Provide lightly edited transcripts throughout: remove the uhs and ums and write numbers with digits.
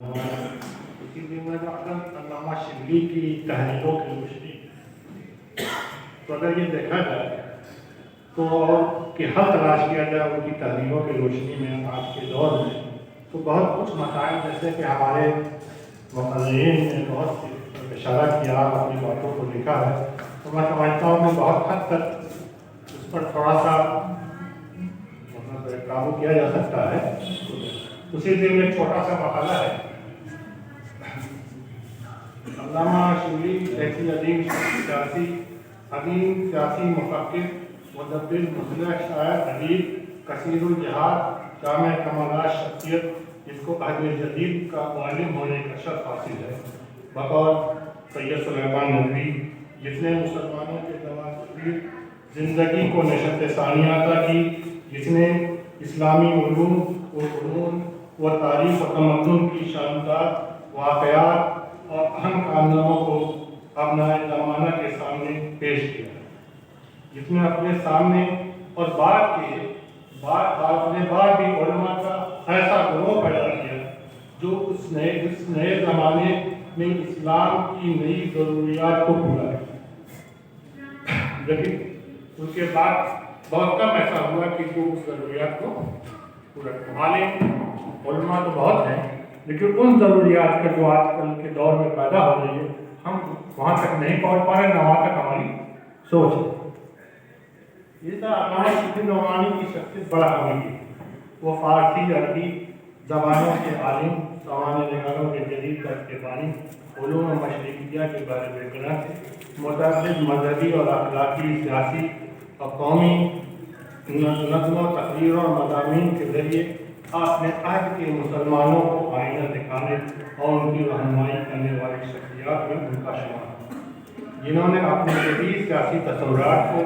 اسی لیے میں علامہ شبلی کی تحریروں کی روشنی تو اگر یہ دیکھا جائے تو اور کہ حل تلاش کیا جائے ان کی تحریروں کی روشنی میں آج کے دور میں تو بہت کچھ مسائل جیسے کہ ہمارے مقررین نے بہت سی اشارہ کیا اپنی باتوں کو لکھا ہے تو میں سمجھتا ہوں کہ بہت حد تک اس پر تھوڑا سا قابو کیا جا سکتا ہے. اسی لیے میں چھوٹا سا مقالہ ہے. علامہ شبلی ایسی عظیم سیاسی مفکر مدبر مصلح شاعر ادیب کثیر الجہاد جامع کمالات شخصیت جس کو عہد جدید کا معلم ہونے کا شرف حاصل ہے بطور سید سلیمان ندوی جس نے مسلمانوں کے نوازی زندگی کو نشست ثانیہ عطا کی جس نے اسلامی علوم و فنون و تاریخ و تمدن کی شاندار واقعات اور اہم کارناموں کو ابنائے زمانہ کے سامنے پیش کیا جس نے اپنے سامنے اور اپنے بعد بھی علماء کا ایسا گروہ پیدا کیا جو اس نئے زمانے میں اسلام کی نئی ضروریات کو پورا کیا. لیکن اس کے بعد بہت کم ایسا ہوا کہ جو اس ضروریات کو پورا کیا. عالم علماء تو بہت ہیں لیکن ان ضروریات کا جو آج کل کے دور میں پیدا ہو رہی ہے ہم وہاں تک نہیں پہنچ پا رہے نہ وہاں تک ہماری سوچ ہے. یہ تھا علامہ شبلی نعمانی کی شخصیت بڑا کمی تھی. وہ فارسی عربی زبانوں کے عالم سوانح نگاروں کے جدید درس کے بانی علوم مشرقیہ کے بارے میں اطلاع تھے. متعدد مذہبی اور اخلاقی سیاسی اور قومی نظم و تقریر اور مضامین کے ذریعے آپ نے عہد کے مسلمانوں کو آئینہ دکھانے اور ان کی رہنمائی کرنے والی شخصیات میں ان کا شمار ہے جنہوں نے اپنے جدید سیاسی تصورات کو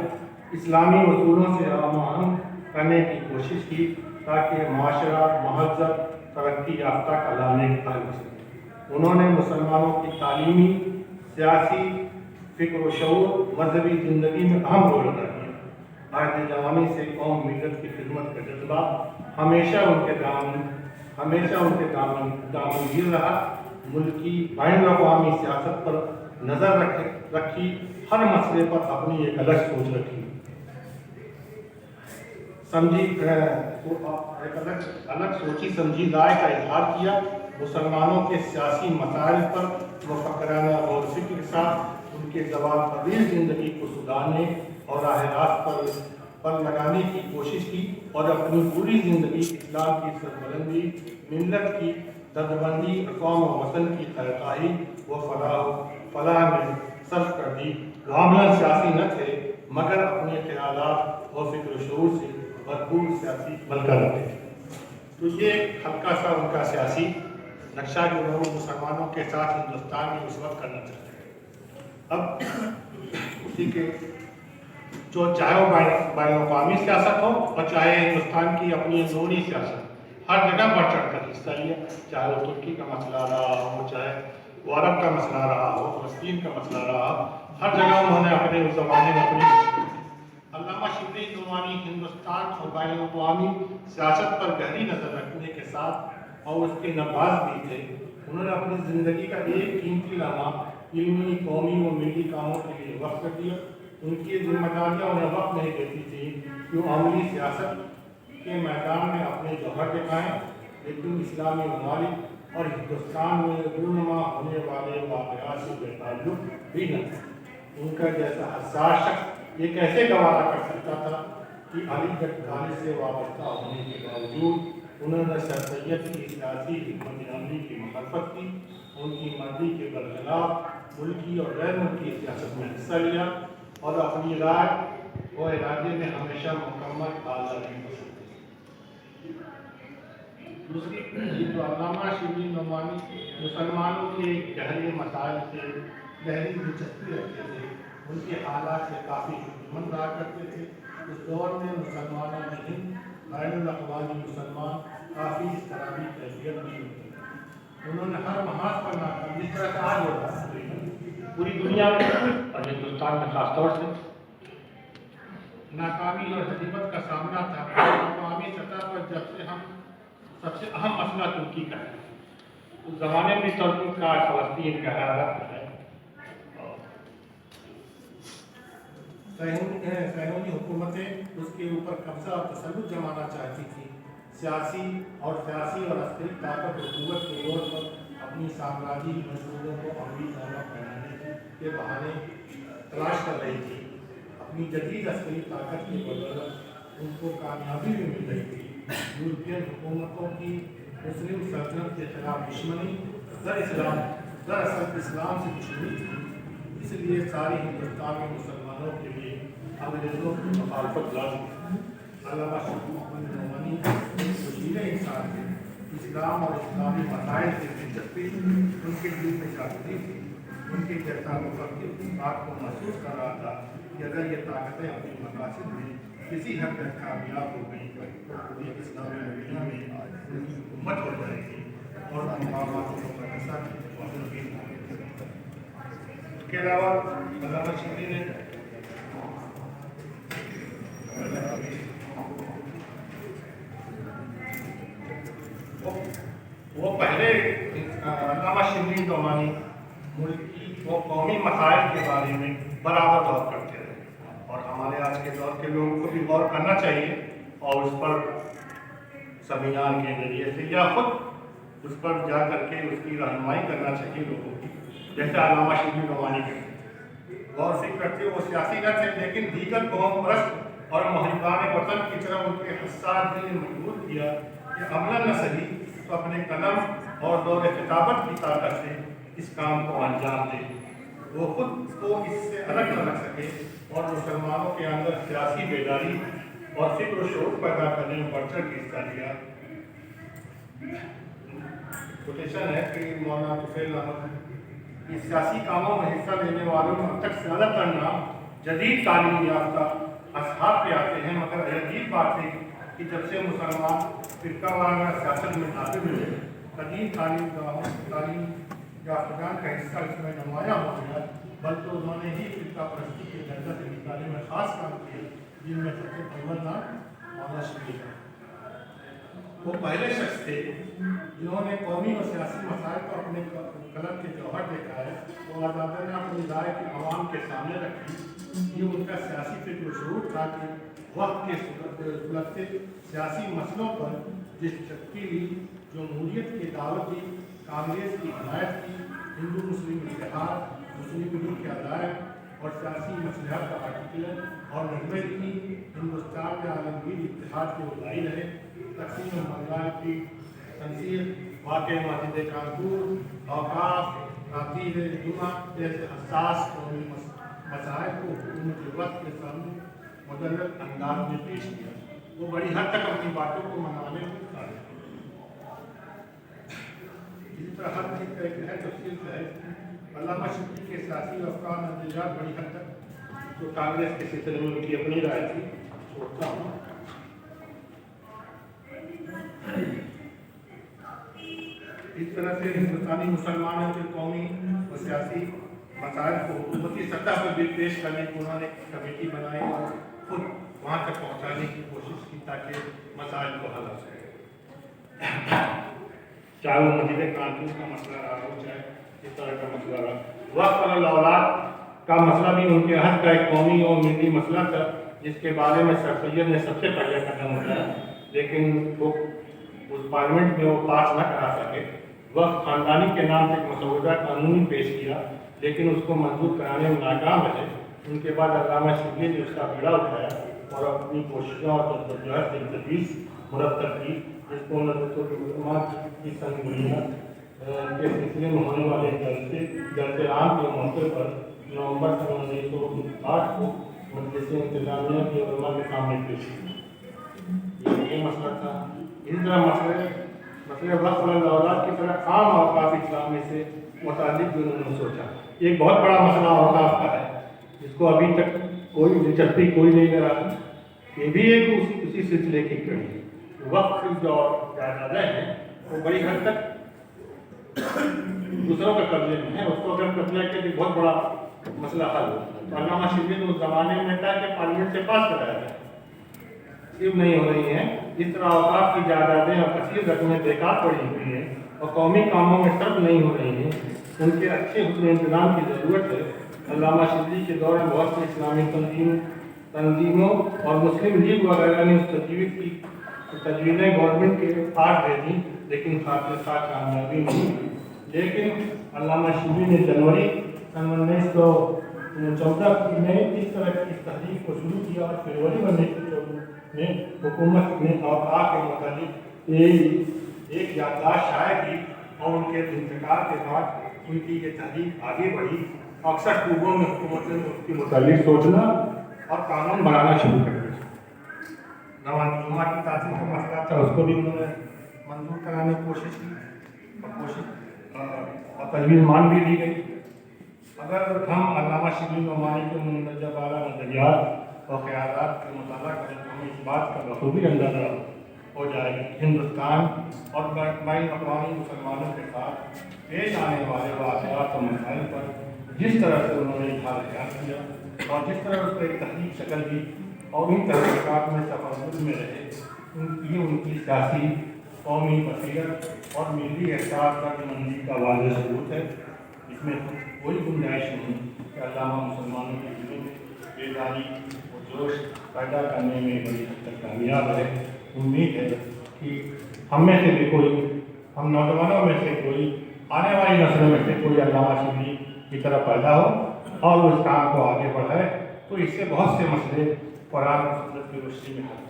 اسلامی اصولوں سے ہم کرنے کی کوشش کی تاکہ معاشرہ مہذب ترقی یافتہ کلانے کا ہو سکے. انہوں نے مسلمانوں کی تعلیمی سیاسی فکر و شعور مذہبی زندگی میں اہم رول ادا کیا. عہد جوانی سے قوم ملت کی خدمت کا جذبہ ہمیشہ ان کے دامنگیر رہا. ملکی بین الاقوامی سیاست پر نظر رکھی ہر مسئلے پر اپنی ایک الگ سوچ رکھی الگ سوچی سمجھی رائے کا اظہار کیا. مسلمانوں کے سیاسی مسائل پر مفکرانہ اور فکر کے ساتھ ان کے زوال پذیر زندگی کو سدھارنے اور راہ راست پر لگانے کی کوشش کی اور اپنی پوری زندگی اسلام کی سربلندی ملت کی دردبندی قوم و وطن کی خیرخواہی و فلاح میں صرف کر دی. معاملہ سیاسی نہ تھے مگر اپنے خیالات اور فکر و شعور سے بھرپور سیاسی بلکہ رکھتے تھے. تو یہ ہلکا سا ان کا سیاسی نقشہ جو وہ مسلمانوں کے ساتھ ہندوستان میں اس وقت کرنا چاہتے ہیں. اب اسی کے جو چاہے وہ بین الاقوامی سیاست ہو اور چاہے ہندوستان کی اپنی اندرونی سیاست ہر جگہ بڑھ چڑھ کر حصہ لیا. چاہے وہ ترکی کا مسئلہ رہا ہو چاہے وہ عرب کا مسئلہ رہا ہو فلسطین کا مسئلہ رہا ہو ہر جگہ انہوں نے اپنے اس زمانے میں اپنی. علامہ شبلی نعمانی ہندوستان اور بین الاقوامی سیاست پر گہری نظر رکھنے کے ساتھ اور اس کے نواز بھی تھے. انہوں نے اپنی زندگی کا ایک قیمتی لمحہ علمی قومی و ملی کاموں کے لیے وقف کر دیا. ان کی ذمہ داریاں انہیں وقت نہیں دیتی تھی کہ وہ عملی سیاست کے میدان میں اپنے جوہر دکھائیں لیکن اسلامی ممالک اور ہندوستان میں رونما ہونے والے واقعات سے بے تعلق بھی نہ تھا. ان کا جیسا حساس شخص یہ کیسے گوارا کر سکتا تھا کہ علی گڑھ کالج سے وابستہ ہونے کے باوجود انہوں نے سر سید کی سیاسی حکمت عملی کی مخالفت کی. ان کی مرضی کے برخلاف ملکی اور غیر ملکی سیاست میں حصہ لیا اور اپنی رائے و ارادے میں ہمیشہ مکمل آزادی پسند تھی. دوسری جو علامہ شبلی نعمانی مسلمانوں کے گہرے مسائل سے گہری دلچسپی رکھتے تھے. ان کے حالات سے کافی فکرمند رہا کرتے تھے. اس دور میں مسلمانوں میں ہند بین الاقوامی مسلمان کافی اضطرابی تربیت بھی ہوتی ہے. انہوں نے ہر محاذ پر ناکامی جس طرح سے آج ہوتا ہے پوری دنیا میں اور ہندوستان میں خاص طور سے ناکامی اور ہزیمت کا سامنا تھا. اقوامی سطح پر جب سے ہم سب سے اہم مسئلہ ترکی کا ہے उस ज़माने में तुर्की का फ़लस्तीन का रहा है। सैनोनी हुकूमतें उसके ऊपर कब्जा और तसल्लुत जमाना चाहती थी। सियासी और अस्करी ताकत और कुव्वत के जोर पर अपनी साम्राज्यी मंसूबों को अमली जामा पहनाने के बहाने तलाश कर रही थी। अपनी जदीद अस्करी ताकत की बदौलत उनको कामयाबी भी मिल रही थी। यूरोपियन हुकूमतों की मुस्लिम सल्तनत के खिलाफ दुश्मनी दरअसल इस्लाम से दुश्मनी थी। इसलिए सारी हिंदुस्तान में मुसलमानों के लिए अंग्रेज़ों की मुखालफत लाज़िम थी। अल्लामा शफी मोहम्मद नोमानी एक वसीले इंसान थे। इस्लाम और इस्लामी मसाइल से दिलचस्पी उनके दिल में जागती थी। उनके जैसा मुफक्किर इस बात को महसूस कर रहा था कि अगर ये ताकतें अपनी मकासद में किसी हद तक कामयाब हो गई तो पूरी इस्लामी दुनिया में उनकी हुकूमत हो जाएगी और मकामात मुक़द्दसा की मौजूदगी के अलावा अल्लामा शफी ने वो पहले अल्लामा शिबली नोमानी मुल्की वो कौमी मसाइल के बारे में बराबर गौर करते रहे और हमारे आज के दौर के लोगों को भी गौर करना चाहिए और उस पर सेमिनार के जरिए से या खुद उस पर जा करके उसकी रहनुमाई करना चाहिए लोगों की, जैसे अल्लामा शिबली नोमानी करते। गौर फिक्र करते वो सियासी न थे, लेकिन दीगर कौम परस्त और महरिबान वतन की तरह उनके हसास दिल ने मजबूर किया कि अमला न सही तो अपने कलम और दौर खिताबत की ताकत से इस काम को अंजाम दे। वो खुद को इससे अलग न रख सके और मुसलमानों के अंदर सियासी बेदारी और फिक्र शोर पैदा करने में बढ़ चढ़ के हिस्सा लिया। कोटेशन है कि मौलाना तुफैल अहमद इस सियासी कामों में हिस्सा लेने वालों में अब तक ज़्यादातर नाम जदीद तालीम याफ्ता असहाब पे आते हैं, मगर अजीब बात है कि जब से मुसलमान फ़िरका वाराना सियासत में दाखिल हुए कदीम तालीम याफ्तान का हिस्सा इसमें नुमाया हो गया, बल्कि उन्होंने ही फ़िरका परस्ती के दर्जा से निकालने में ख़ास काम किया, जिनमें सबसे अव्वल नाम मौलाना शफी का। वो पहले शख्स थे जिन्होंने कौमी और सियासी मसाइल को अपने कलम के जौहर देखा है। वो आज़ादी ने अपनी राय की आवाम के सामने रखी। ये उनका सियासी फिक्र शुरू था कि वक्त के सुलगते सियासी मसलों पर जिस चक्की ली जमहूरियत की दावत दी, कांग्रेस की हिमायत की, हिंदू मुस्लिम इत्तेहाद, मुस्लिम लीग के अदायब और सियासी मसलहत का आर्टिकल और नज़में लिखी। हिंदुस्तान में आलमगीर इत्तेहाद के उदाई रहे। तकसीम बंगाल की तंसीर, वाक़े मस्जिद कानपुर, औकाफ, तातीर जुमा जैसे हसास कौमी मसाइल को हुकूमत वक्त के सामने मुदल्लल अंदाज में पेश किया। वो बड़ी हद तक अपनी बातों को मनाने में कामयाब रहे। इसी तरह हर चीज़ का एक है तफसील है। अल्लामा शफी के सियासी अफकार नज़रियात बड़ी हद तक जो कांग्रेस के सिलसिले में उनकी अपनी राय थी छोड़ता हूँ। इस तरह से हिंदुस्तानी मुसलमानों के कौमी और सियासी मसाइल को हुकूमती सतह पर भी पेश करने की उन्होंने कमेटी बनाई और खुद वहाँ तक पहुँचाने की कोशिश की ताकि मसाइल को हल हो सके। चाहे वो मस्जिद कानपुर का मसला रहा हो, चाहे इस तरह का मसला रहा। वक्फ और औलाद का मसला भी उनके हद का एक कौमी और मिली मसला था, जिसके बारे में सर सैयद ने सबसे पहले कदम उठाया, लेकिन वो उस पार्लियामेंट में वो पास न करा सके। वक्फ खानदानी के नाम से एक मसौदा कानून पेश किया, लेकिन उसको मंजूर कराने में नाकाम रहे। उनके बाद अल्लामा शिबली ने उसका बीड़ा उठाया और अपनी कोशिशों और जद्दोजहद से तजवीज़ मुरतब की, जिसको की संगुनिया के सिलसिले में होने वाले जलसे आम के मौके पर नवंबर 1908 को मजलिस इंतजामिया के उलमा के सामने पेश किया। ये मसला था। इसी तरह मसले वक्फ और औलाद की तरह आम औकाफ इस्लाम में से मुतालिक भी उन्होंने सोचा। एक बहुत बड़ा मसला औकाफ का है, जिसको अभी तक कोई दिलचस्पी कोई नहीं ले रहा। ये भी एक उसी सिलसिले की कड़ी है। वक्फ जो जायदादें हैं वो बड़ी हद तक दूसरों के कब्जे में है, उसको अगर कब्जा के लिए बहुत बड़ा मसला हल हो। तो अल्लामा शिबली ने उस ज़माने में था कि पार्लियामेंट से पास कराया था, सिर्फ नहीं हो रही हैं। इस तरह औकाफ की जायदादें और कसीर रकमें बेकार पड़ी हुई हैं और कौमी कामों में सर्व नहीं हो रही हैं, उनके अच्छे हुस्न इंतजाम की ज़रूरत है। अल्लामा शिबली के दौरान बहुत सी इस्लामी तंजीमों और मुस्लिम लीग वगैरह ने उस तजवीज़ें गवर्नमेंट के पास दे दी, लेकिन खातिर साथ कामयाबी नहीं हुई। लेकिन अल्लामा शिबली ने जनवरी सन 1914 में इस तरह की तहरीक को शुरू किया और फरवरी 1914 में हुकूमत ने औक़ाफ़ के मुतालिक एक याददाश्त शाया की और उनके इंतकाल के बाद उनकी ये तहरीक आगे बढ़ी। अक्सर सूबों में हुकूमत ने उसके मुतालिक सोचना और कानून बनाना शुरू कर दिया। नवाजुमा की तासीर का मसला था, उसको भी उन्होंने मंजूर कराने की कोशिश की और तजवीज़ मान भी दी गई। अगर हम अल्लामा शिबली नुमानी के मुंदरजा बाला नज़रियात और ख़यालात का मुताला करें तो हमें इस बात का बखूबी अंदाज़ा हो जाएगा कि हिंदुस्तान और बैन अक़वामी मुसलमानों के साथ पेश आने वाले वाक़यात और मसाइल पर जिस तरह से उन्होंने इज़हार ख्याल किया और जिस तरह उसको एक तहरीक शक्ल दी और इन तहरीकात में तफावुत में रहे, उनकी सियासी कौमी बसीरत और मिली एहसास का मंदी का वाज़ेह सबूत है। इसमें कोई गुंजाइश नहीं कि अल्लामा मुसलमानों के दिलों में बेदारी और जोश पैदा करने में बड़ी हद तक कामयाब है। उम्मीद है कि हम में से भी कोई, हम नौजवानों में से कोई, आने वाली नस्लों में से कोई अल्लामा शिबली की तरह पैदा हो और उस काम को आगे बढ़ाए, तो इससे बहुत से मसले कुरान और सुन्नत की रोशनी में हल